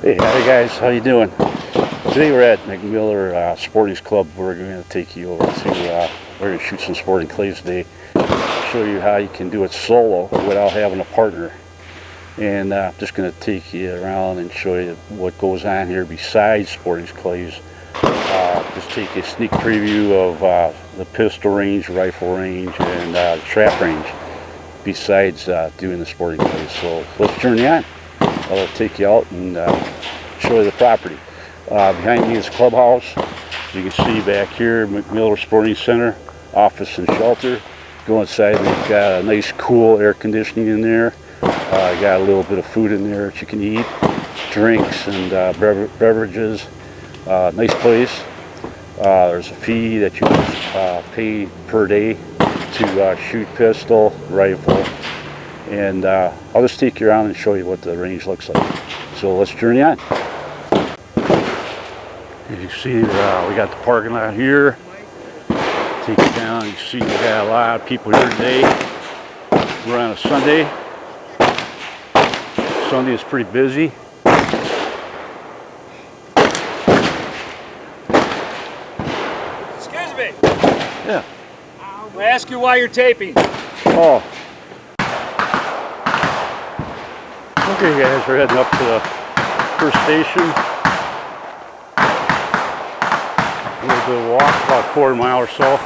Hey, howdy guys, how you doing? Today we're at McMiller Sporting Club. We're going to take you over to, we're going to shoot some sporting clays today. Show you how you can do it solo without having a partner. And just going to take you around and show you what goes on here besides sporting clays. Just take a sneak preview of the pistol range, rifle range, and the trap range besides doing the sporting clays. So let's journey on. I'll take you out and show you the property. Behind me is the clubhouse. You can see back here McMiller Sporting Center, office and shelter. Go inside, they've got a nice cool air conditioning in there. Got a little bit of food in there that you can eat, drinks and beverages. Nice place. There's a fee that you pay per day to shoot pistol, rifle. And I'll just take you around and show you what the range looks like. So let's journey on. As you see, we got the parking lot here. Take you down, you see we got a lot of people here today. We're on a Sunday. Sunday is pretty busy. Excuse me. Yeah. I ask you why you're taping. Oh. Okay guys, we're heading up to the first station. A little bit of walk, about a quarter mile or so.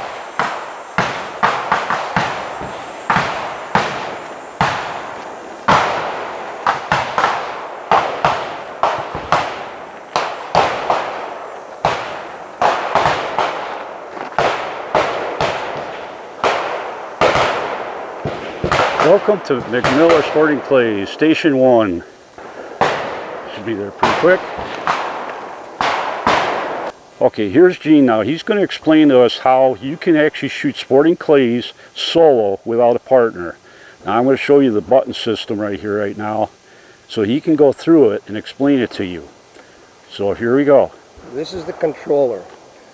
Welcome to McMiller Sporting Clays, Station 1. Should be there pretty quick. Okay, here's Gene now. He's going to explain to us how you can actually shoot sporting clays solo without a partner. Now I'm going to show you the button system right here, right now, so he can go through it and explain it to you. So here we go. This is the controller.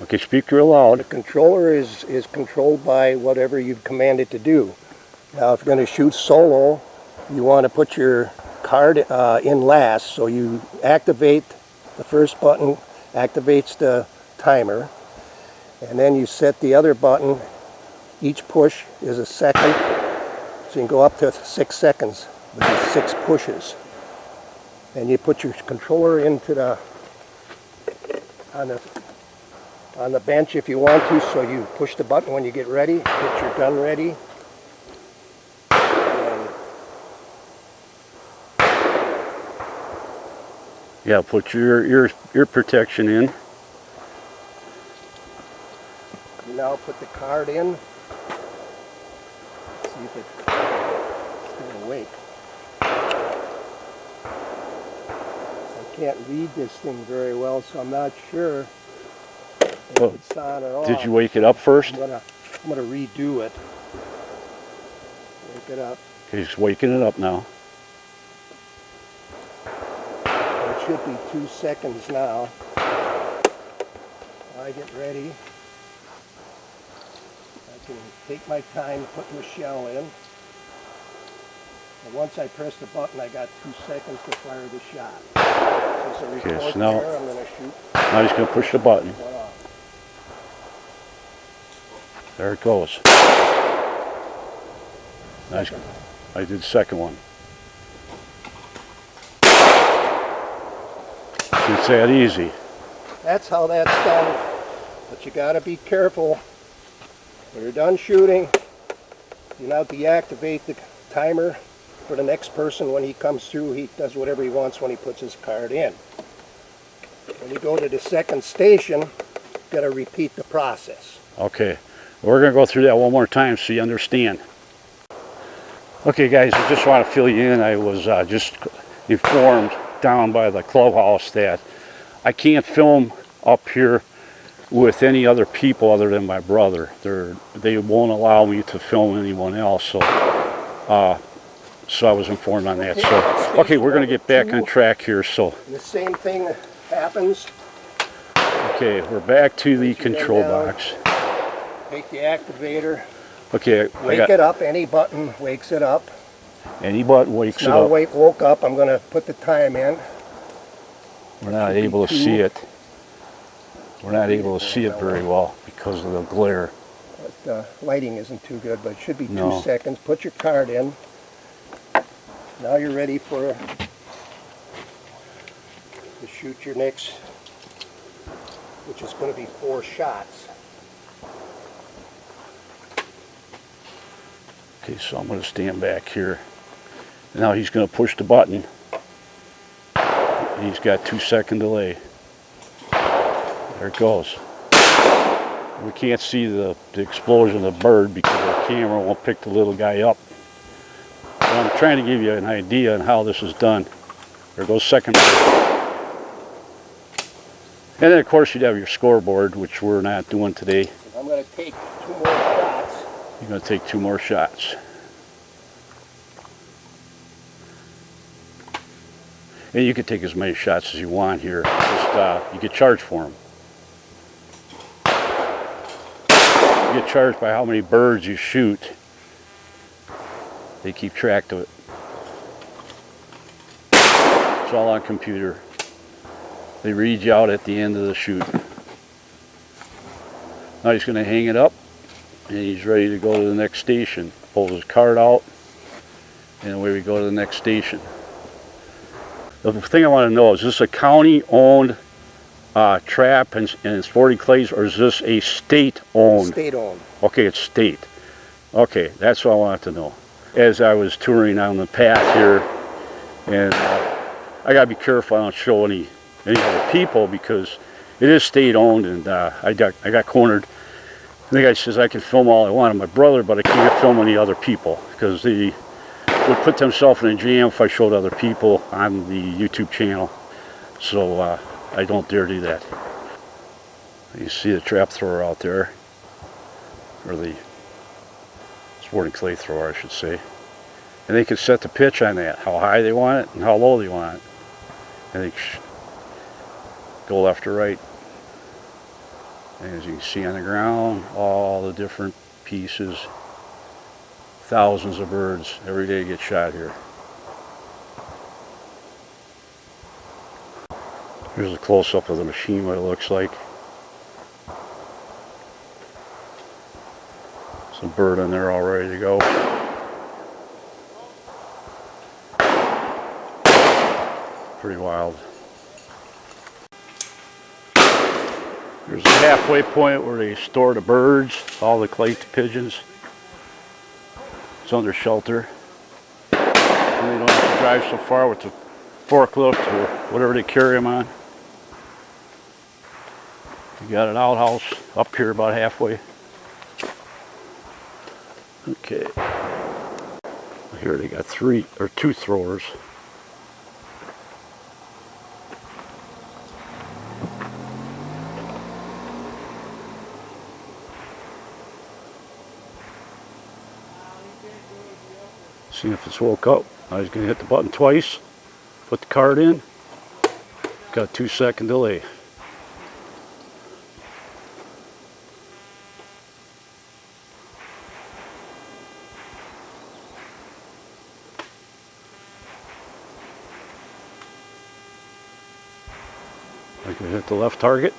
Okay, speak real loud. The controller is controlled by whatever you command it to do. Now, if you're going to shoot solo, you want to put your card in last. So you activate the first button, activates the timer, and then you set the other button. Each push is a second, so you can go up to 6 seconds with these 6 pushes. And you put your controller into the on the bench if you want to. So you push the button when you get ready, get your gun ready. Yeah, put your ear protection in. You now put the card in. See if it's still awake. I can't read this thing very well, so I'm not sure if it's on or off. Did you wake it up first? I'm gonna redo it. Wake it up. Okay, he's waking it up now. Should be 2 seconds now. I get ready. I can take my time putting the shell in. And once I press the button, I got 2 seconds to fire the shot. Since Okay, so now, there, I'm going to shoot. Now he's going to push the button. There it goes. Nice. I did the second one. It's that easy. That's how that's done. But you got to be careful. When you're done shooting, you now deactivate the timer for the next person. When he comes through, he does whatever he wants when he puts his card in. When you go to the second station, you've got to repeat the process. Okay, we're going to go through that one more time so you understand. Okay guys, I just want to fill you in. I was just informed down by the clubhouse that I can't film up here with any other people other than my brother. They won't allow me to film anyone else, so so I was informed on that. So okay, we're going to get back on track here. So the same thing happens. Okay, we're back to the control box. Take the activator. Okay, wake it up. Any button wakes it up. Any button wakes it now up. woke up. I'm going to put the time in. We're not able to see it. We're not able to see it very well because of the glare. But lighting isn't too good, but it should be 2 No. seconds. Put your card in. Now you're ready to shoot your next, which is going to be 4 shots. Okay, so I'm going to stand back here. Now he's going to push the button. He's got 2-second delay. There it goes. We can't see the explosion of the bird because our camera won't pick the little guy up. But I'm trying to give you an idea on how this is done. There goes second bird. And then of course you'd have your scoreboard, which we're not doing today. I'm going to take 2 more shots. You're going to take 2 more shots. And you can take as many shots as you want here. Just you get charged for them. You get charged by how many birds you shoot. They keep track of it. It's all on computer. They read you out at the end of the shoot. Now he's going to hang it up and he's ready to go to the next station. Pulls his card out and away we go to the next station. The thing I want to know, is this a county-owned trap and sporting clays, or is this a state-owned? State-owned. Okay, it's state. Okay, that's what I wanted to know. As I was touring on the path here, and I gotta be careful I don't show any other people because it is state-owned, and I got cornered. And the guy says I can film all I want of my brother, but I can't film any other people because they would put themselves in a jam if I showed other people on the YouTube channel. So I don't dare do that. You see the trap thrower out there, or the sporting clay thrower I should say. And they can set the pitch on that, how high they want it and how low they want it. And they go left or right. And as you can see on the ground, all the different pieces. Thousands of birds every day get shot here. Here's a close-up of the machine, what it looks like. Some bird in there all ready to go. Pretty wild. There's a halfway point where they store the birds, all the clay pigeons. It's under shelter. And they don't have to drive so far with the forklift or whatever they carry them on. You got an outhouse up here about halfway. Okay. Here they got 2 throwers. See if it's woke up. I was going to hit the button twice, put the card in, got a 2-second delay. I can hit the left target.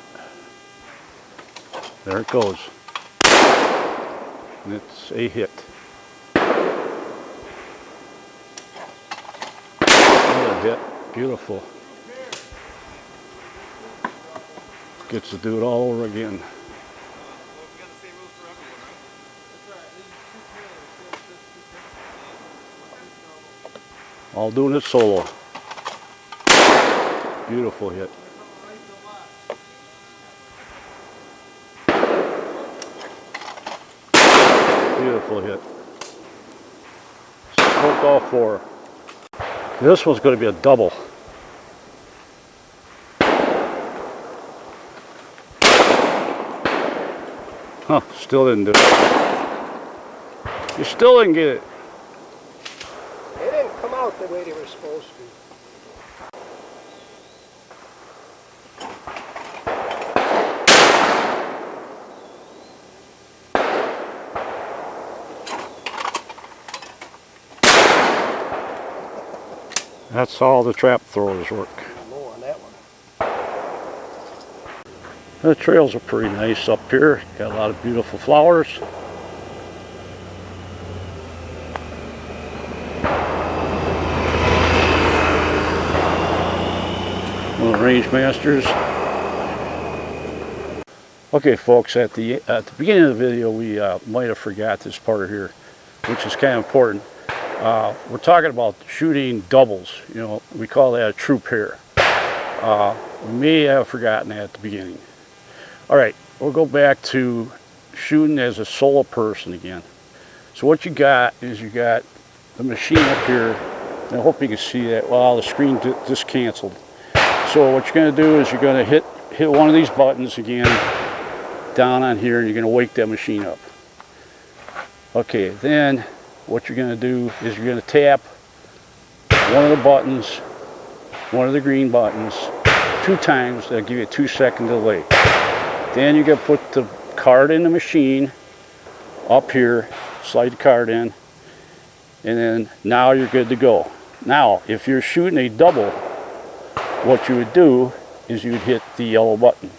There it goes. And it's a hit. Hit. Beautiful. Gets to do it all over again. All doing it solo. Beautiful hit. Beautiful hit. Smoked all 4. This one's going to be a double. Huh, still didn't do it. You still didn't get it. They didn't come out the way they were supposed to. That's how the trap throwers work. Low on that one. The trails are pretty nice up here. Got a lot of beautiful flowers. One of the range masters. Okay, folks, at the beginning of the video, we might have forgot this part here, which is kind of important. We're talking about shooting doubles. You know, we call that a true pair. We may have forgotten that at the beginning. All right, we'll go back to shooting as a solo person again. So what you got is you got the machine up here, and I hope you can see that. Well, the screen just canceled. So what you're going to do is you're going to hit one of these buttons again down on here, and you're going to wake that machine up. Okay, then what you're going to do is you're going to tap one of the buttons, one of the green buttons, 2 times. That'll give you a 2-second delay. Then you're going to put the card in the machine up here, slide the card in, and then now you're good to go. Now, if you're shooting a double, what you would do is you would hit the yellow button,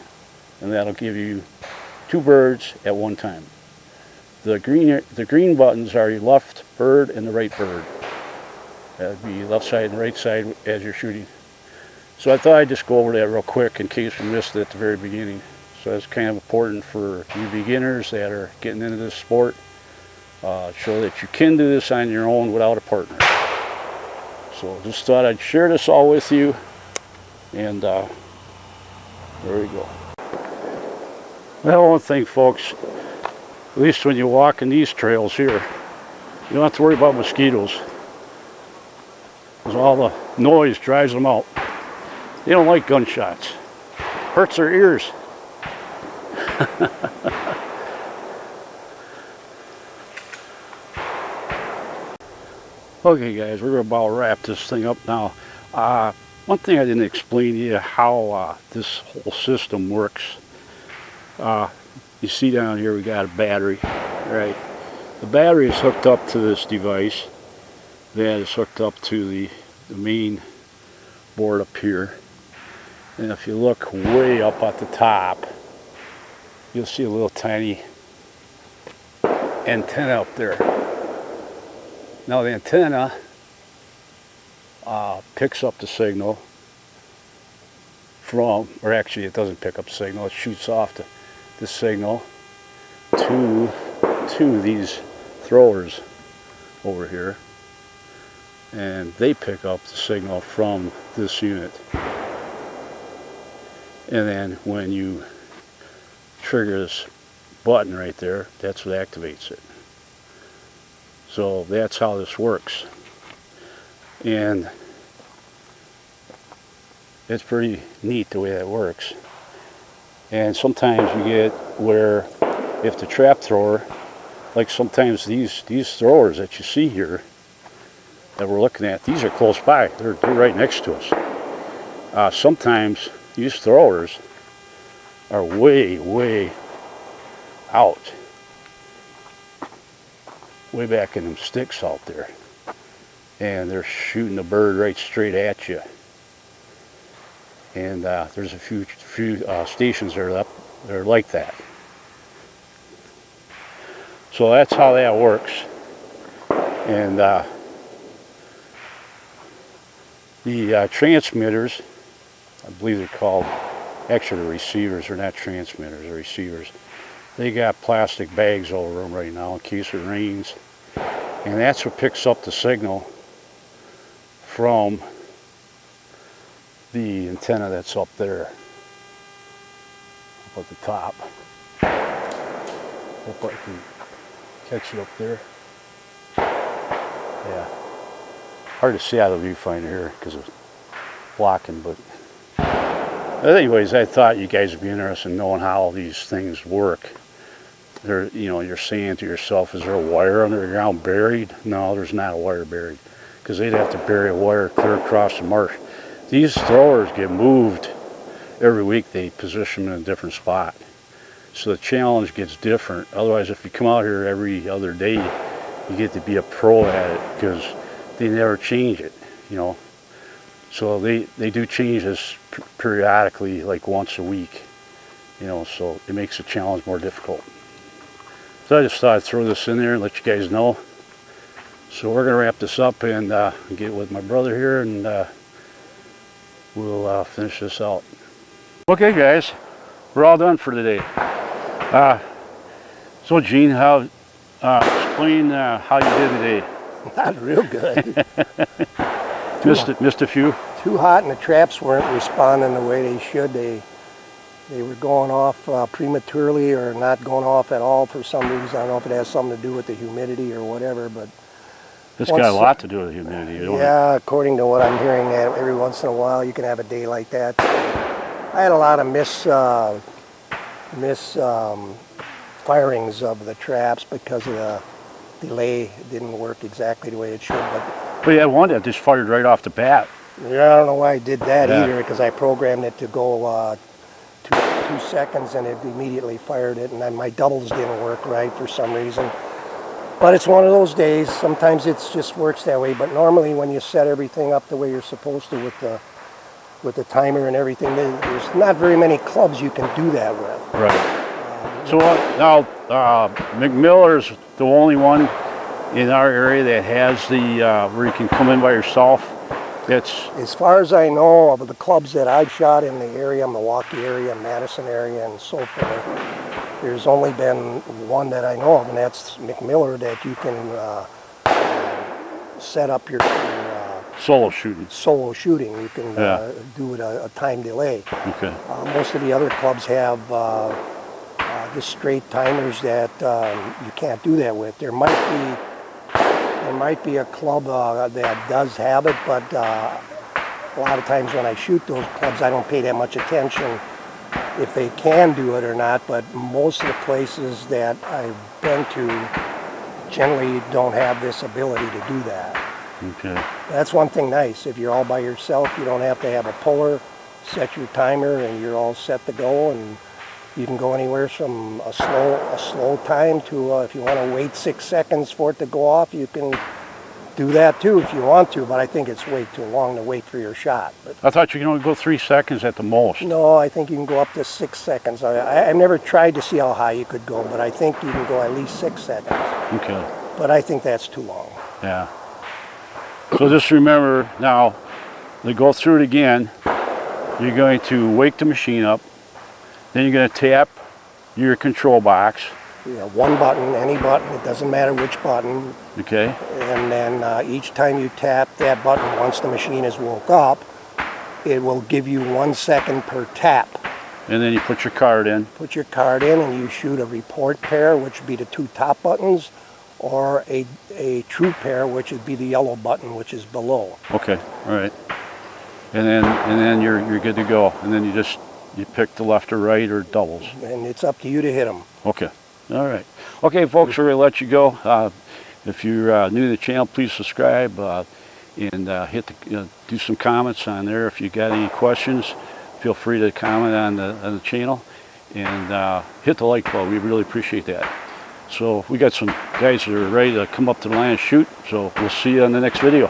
and that'll give you 2 birds at one time. The green buttons are your left bird and the right bird. That would be left side and right side as you're shooting. So I thought I'd just go over that real quick in case we missed it at the very beginning. So that's kind of important for you beginners that are getting into this sport. Show that you can do this on your own without a partner. So just thought I'd share this all with you. And there we go. Well, one thing, folks, at least when you walk in these trails here, you don't have to worry about mosquitoes, because all the noise drives them out. They don't like gunshots. Hurts their ears. Okay, guys, we're about to wrap this thing up now. One thing I didn't explain to you how this whole system works. You see down here we got a battery, right? The battery is hooked up to this device. That is hooked up to the main board up here. And if you look way up at the top, you'll see a little tiny antenna up there. Now the antenna picks up the signal from, or actually it doesn't pick up the signal, it shoots off the signal to these throwers over here, and they pick up the signal from this unit. And then when you trigger this button right there, that's what activates it. So that's how this works. And it's pretty neat the way that works. And sometimes you get where if the trap thrower, like sometimes these throwers that you see here that we're looking at, these are close by. They're right next to us. Sometimes these throwers are way out, way back in them sticks out there, and they're shooting the bird right straight at you. And there's a few stations there that are like that. So that's how that works. And the transmitters, I believe they're called, actually the receivers, they're not transmitters, they're receivers. They got plastic bags over them right now in case it rains. And that's what picks up the signal from the antenna that's up there, up at the top. Hope I can catch it up there. Yeah. Hard to see out of the viewfinder here because it's blocking, but anyways, I thought you guys would be interested in knowing how these things work. There, you know, you're saying to yourself, is there a wire underground buried? No, there's not a wire buried, because they'd have to bury a wire clear across the marsh. These throwers get moved every week. They position them in a different spot, so the challenge gets different. Otherwise, if you come out here every other day, you get to be a pro at it, because they never change it, you know. So they do change this periodically, like once a week. you know, so it makes the challenge more difficult. So I just thought I'd throw this in there and let you guys know. So we're going to wrap this up and get with my brother here, and we'll finish this out. Okay guys, we're all done for today. So Gene, explain how you did today. Not real good. Missed a few? Too hot, and the traps weren't responding the way they should. They were going off prematurely or not going off at all for some reason. I don't know if it has something to do with the humidity or whatever, but It's got a lot to do with humidity, don't it? Yeah, according to what I'm hearing, every once in a while you can have a day like that. I had a lot of firings of the traps because of the delay. It didn't work exactly the way it should. But you had one that just fired right off the bat. Yeah, I don't know why I did that Yeah. either, because I programmed it to go 2 seconds and it immediately fired it, and then my doubles didn't work right for some reason. But it's one of those days. Sometimes it just works that way. But normally, when you set everything up the way you're supposed to with the timer and everything, there's not very many clubs you can do that with. Right. So now McMiller's the only one in our area that has the where you can come in by yourself. That's As far as I know, of the clubs that I've shot in the area, Milwaukee area, Madison area, and so forth, there's only been one that I know of, and that's McMiller, that you can set up your solo shooting. solo shooting. You can do it a time delay. Okay. Most of the other clubs have just straight timers that you can't do that with. There might be a club that does have it, but a lot of times when I shoot those clubs, I don't pay that much attention if they can do it or not. But most of the places that I've been to generally don't have this ability to do that. Okay. That's one thing nice. If you're all by yourself, you don't have to have a puller, set your timer, and you're all set to go. And you can go anywhere from a slow time to if you want to wait 6 seconds for it to go off, you can do that too if you want to. But I think it's way too long to wait for your shot. But I thought you could only go 3 seconds at the most. no, I think you can go up to 6 seconds. I've never tried to see how high you could go, but I think you can go at least 6 seconds. Okay. But I think that's too long. Yeah. So just remember now, to go through it again, you're going to wake the machine up, then you're going to tap your control box. Yeah, one button, any button, it doesn't matter which button. Okay. And then each time you tap that button, once the machine is woke up, it will give you 1 second per tap. And then you put your card in. Put your card in and you shoot a report pair, which would be the 2 top buttons, or a true pair, which would be the yellow button, which is below. Okay. All right. And then you're good to go. And then you pick the left or right or doubles. And it's up to you to hit them. Okay. All right. Okay, folks, we're going to let you go. If you're new to the channel, please subscribe and do some comments on there. If you got any questions, feel free to comment on the channel, and hit the like button. We really appreciate that. So we got some guys that are ready to come up to the line and shoot. So we'll see you on the next video.